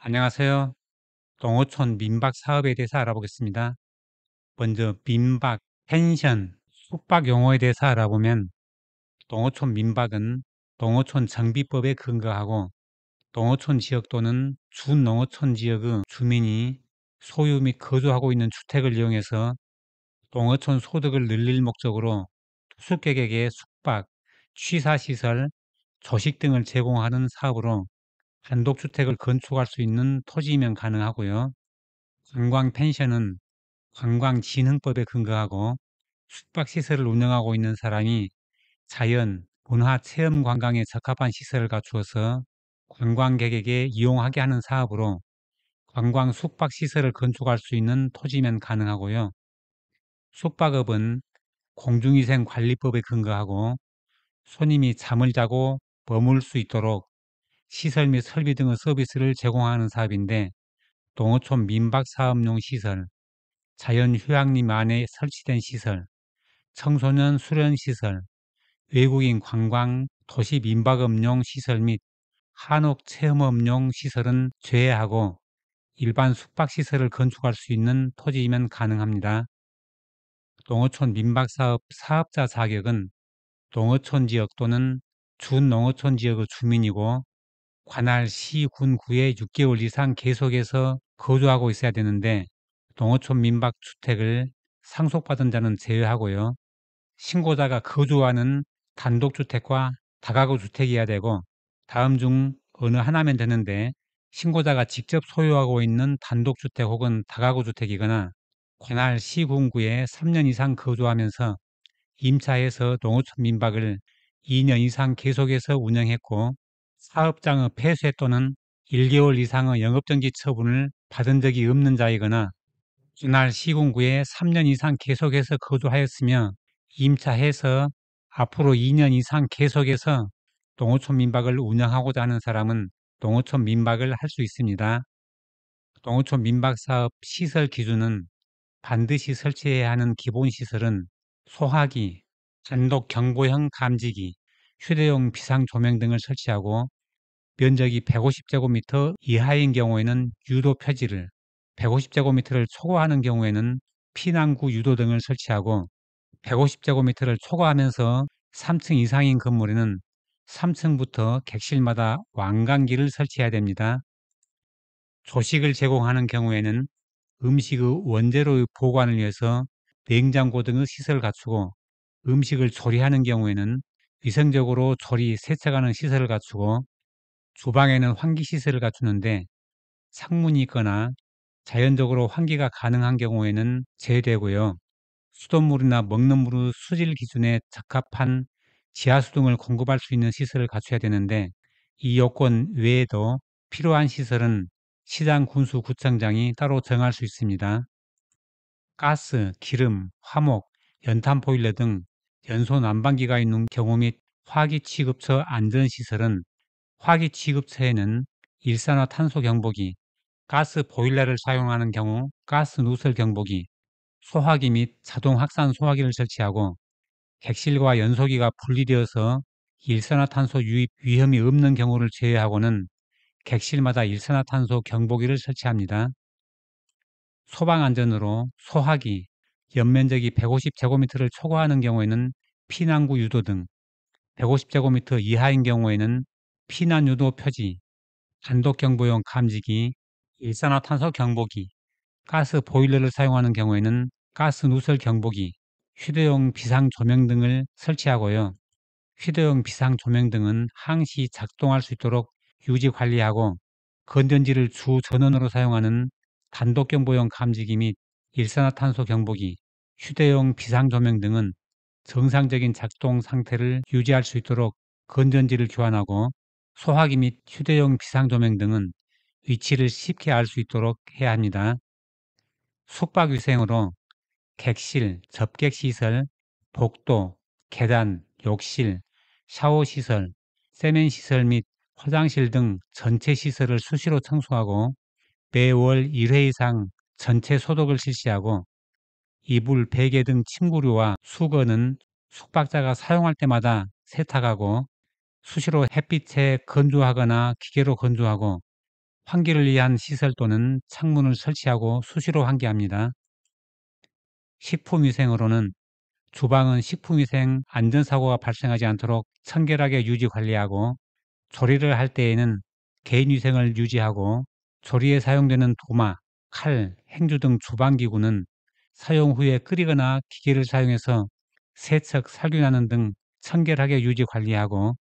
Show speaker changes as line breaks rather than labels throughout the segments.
안녕하세요. 농어촌 민박 사업에 대해서 알아보겠습니다. 먼저 민박, 펜션, 숙박 용어에 대해서 알아보면 농어촌 민박은 농어촌 정비법에 근거하고 농어촌 지역 또는 준농어촌 지역의 주민이 소유 및 거주하고 있는 주택을 이용해서 농어촌 소득을 늘릴 목적으로 투숙객에게 숙박, 취사시설, 조식 등을 제공하는 사업으로 단독주택을 건축할 수 있는 토지이면 가능하고요. 관광 펜션은 관광진흥법에 근거하고 숙박시설을 운영하고 있는 사람이 자연, 문화, 체험 관광에 적합한 시설을 갖추어서 관광객에게 이용하게 하는 사업으로 관광 숙박시설을 건축할 수 있는 토지면 가능하고요. 숙박업은 공중위생관리법에 근거하고 손님이 잠을 자고 머물 수 있도록 시설 및 설비 등의 서비스를 제공하는 사업인데 농어촌 민박사업용 시설, 자연휴양림 안에 설치된 시설, 청소년 수련시설, 외국인 관광 도시 민박업용 시설 및 한옥 체험업용 시설은 제외하고 일반 숙박시설을 건축할 수 있는 토지이면 가능합니다. 농어촌 민박사업 사업자 자격은 농어촌 지역 또는 준농어촌 지역의 주민이고 관할 시, 군, 구에 6개월 이상 계속해서 거주하고 있어야 되는데 농어촌 민박주택을 상속받은 자는 제외하고요. 신고자가 거주하는 단독주택과 다가구 주택이어야 되고 다음 중 어느 하나면 되는데 신고자가 직접 소유하고 있는 단독주택 혹은 다가구 주택이거나 관할 시군구에 3년 이상 거주하면서 임차해서 농어촌 민박을 2년 이상 계속해서 운영했고 사업장의 폐쇄 또는 1개월 이상의 영업정지 처분을 받은 적이 없는 자이거나 관할 시군구에 3년 이상 계속해서 거주하였으며 임차해서 앞으로 2년 이상 계속해서 농어촌 민박을 운영하고자 하는 사람은 농어촌 민박을 할 수 있습니다. 농어촌 민박 사업 시설 기준은 반드시 설치해야 하는 기본 시설은 소화기, 단독 경보형 감지기, 휴대용 비상조명 등을 설치하고 면적이 150제곱미터 이하인 경우에는 유도 표지를, 150제곱미터를 초과하는 경우에는 피난구 유도 등을 설치하고 150제곱미터를 초과하면서 3층 이상인 건물에는 3층부터 객실마다 왕관기를 설치해야 됩니다. 조식을 제공하는 경우에는 음식의 원재료의 보관을 위해서 냉장고 등의 시설을 갖추고 음식을 조리하는 경우에는 위생적으로 조리, 세척하는 시설을 갖추고 주방에는 환기시설을 갖추는데 창문이 있거나 자연적으로 환기가 가능한 경우에는 제외되고요. 수돗물이나 먹는 물의 수질 기준에 적합한 지하수 등을 공급할 수 있는 시설을 갖춰야 되는데 이 요건 외에도 필요한 시설은 시장 군수구청장이 따로 정할 수 있습니다. 가스, 기름, 화목, 연탄 보일러 등 연소 난방기가 있는 경우 및 화기 취급처 안전시설은 화기 취급처에는 일산화탄소 경보기, 가스 보일러를 사용하는 경우 가스 누설 경보기, 소화기 및 자동 확산 소화기를 설치하고 객실과 연소기가 분리되어서 일산화탄소 유입 위험이 없는 경우를 제외하고는 객실마다 일산화탄소 경보기를 설치합니다. 소방안전으로 소화기, 연면적이 150제곱미터를 초과하는 경우에는 피난구 유도 등 150제곱미터 이하인 경우에는 피난 유도 표지, 단독경보용 감지기, 일산화탄소 경보기, 가스 보일러를 사용하는 경우에는 가스 누설 경보기, 휴대용 비상조명 등을 설치하고요. 휴대용 비상조명 등은 항시 작동할 수 있도록 유지 관리하고 건전지를 주 전원으로 사용하는 단독경보용 감지기 및 일산화탄소 경보기, 휴대용 비상조명 등은 정상적인 작동 상태를 유지할 수 있도록 건전지를 교환하고 소화기 및 휴대용 비상조명 등은 위치를 쉽게 알 수 있도록 해야 합니다. 숙박위생으로 객실, 접객시설, 복도, 계단, 욕실, 샤워시설, 세면시설 및 화장실 등 전체 시설을 수시로 청소하고 매월 1회 이상 전체 소독을 실시하고 이불, 베개 등 침구류와 수건은 숙박자가 사용할 때마다 세탁하고 수시로 햇빛에 건조하거나 기계로 건조하고 환기를 위한 시설 또는 창문을 설치하고 수시로 환기합니다. 식품위생으로는 주방은 식품위생 안전사고가 발생하지 않도록 청결하게 유지 관리하고, 조리를 할 때에는 개인위생을 유지하고, 조리에 사용되는 도마, 칼, 행주 등 주방기구는 사용 후에 끓이거나 기계를 사용해서 세척, 살균하는 등 청결하게 유지 관리하고,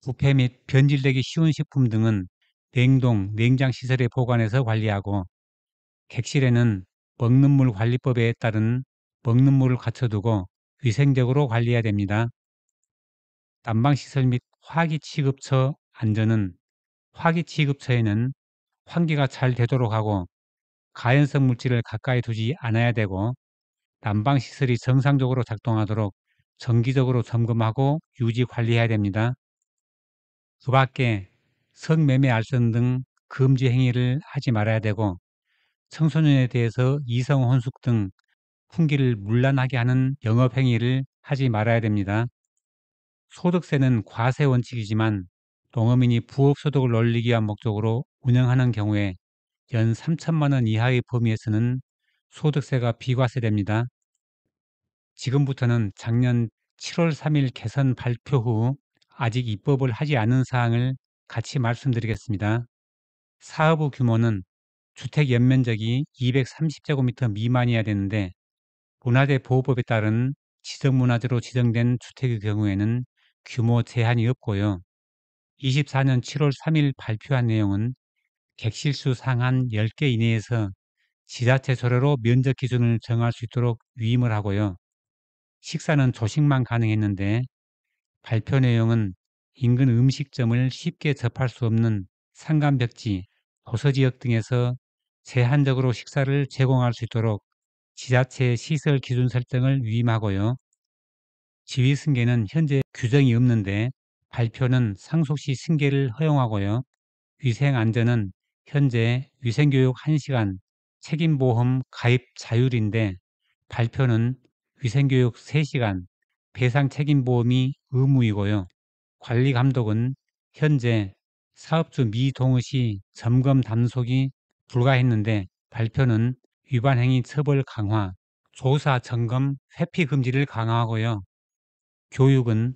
부패 및 변질되기 쉬운 식품 등은 냉동, 냉장 시설에 보관해서 관리하고, 객실에는 먹는 물 관리법에 따른 먹는 물을 갖춰두고 위생적으로 관리해야 됩니다. 난방시설 및 화기취급처 안전은, 화기취급처에는 환기가 잘 되도록 하고 가연성 물질을 가까이 두지 않아야 되고, 난방시설이 정상적으로 작동하도록 정기적으로 점검하고 유지 관리해야 됩니다. 그 밖에 성매매 알선 등 금지 행위를 하지 말아야 되고, 청소년에 대해서 이성 혼숙 등 풍기를 문란하게 하는 영업행위를 하지 말아야 됩니다. 소득세는 과세 원칙이지만 농어민이 부업소득을 올리기 위한 목적으로 운영하는 경우에 연 3천만 원 이하의 범위에서는 소득세가 비과세됩니다. 지금부터는 작년 7월 3일 개선 발표 후 아직 입법을 하지 않은 사항을 같이 말씀드리겠습니다. 사업의 규모는 주택 연면적이 230제곱미터 미만이어야 되는데, 문화재 보호법에 따른 지정문화재로 지정된 주택의 경우에는 규모 제한이 없고요. 24년 7월 3일 발표한 내용은 객실수 상한 10개 이내에서 지자체 조례로 면적 기준을 정할 수 있도록 위임을 하고요. 식사는 조식만 가능했는데, 발표 내용은 인근 음식점을 쉽게 접할 수 없는 산간벽지, 도서지역 등에서 제한적으로 식사를 제공할 수 있도록 지자체 시설 기준 설정을 위임하고요. 지휘승계는 현재 규정이 없는데 발표는 상속시 승계를 허용하고요. 위생안전은 현재 위생교육 1시간, 책임보험 가입 자율인데 발표는 위생교육 3시간, 배상책임보험이 의무이고요. 관리감독은 현재 사업주 미동의 시 점검 단속이 불가했는데 발표는 위반행위 처벌 강화, 조사, 점검, 회피 금지를 강화하고요. 교육은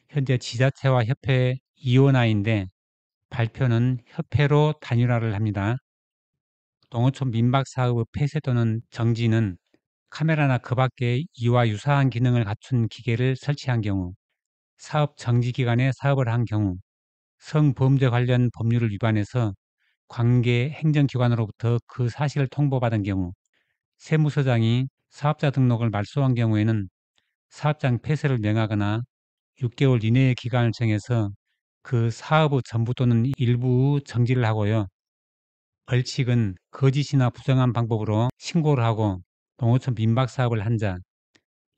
현재 지자체와 협회 이원화인데 발표는 협회로 단일화를 합니다. 농어촌 민박사업의 폐쇄 또는 정지는 카메라나 그 밖에 이와 유사한 기능을 갖춘 기계를 설치한 경우, 사업 정지 기간에 사업을 한 경우, 성범죄 관련 법률을 위반해서 관계 행정기관으로부터 그 사실을 통보받은 경우, 세무서장이 사업자 등록을 말소한 경우에는 사업장 폐쇄를 명하거나 6개월 이내의 기간을 정해서 그 사업의 전부 또는 일부 정지를 하고요. 벌칙은 거짓이나 부정한 방법으로 신고를 하고 농어촌 민박사업을 한 자,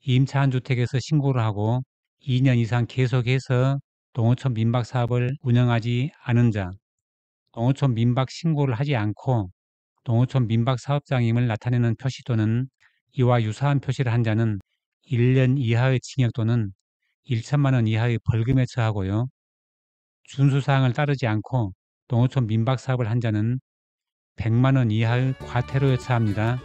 임차한 주택에서 신고를 하고 2년 이상 계속해서 농어촌 민박사업을 운영하지 않은 자, 농어촌 민박 신고를 하지 않고 농어촌 민박사업장임을 나타내는 표시 또는 이와 유사한 표시를 한 자는 1년 이하의 징역 또는 1천만 원 이하의 벌금에 처하고요. 준수사항을 따르지 않고 농어촌 민박사업을 한 자는 100만 원 이하의 과태료에 처합니다.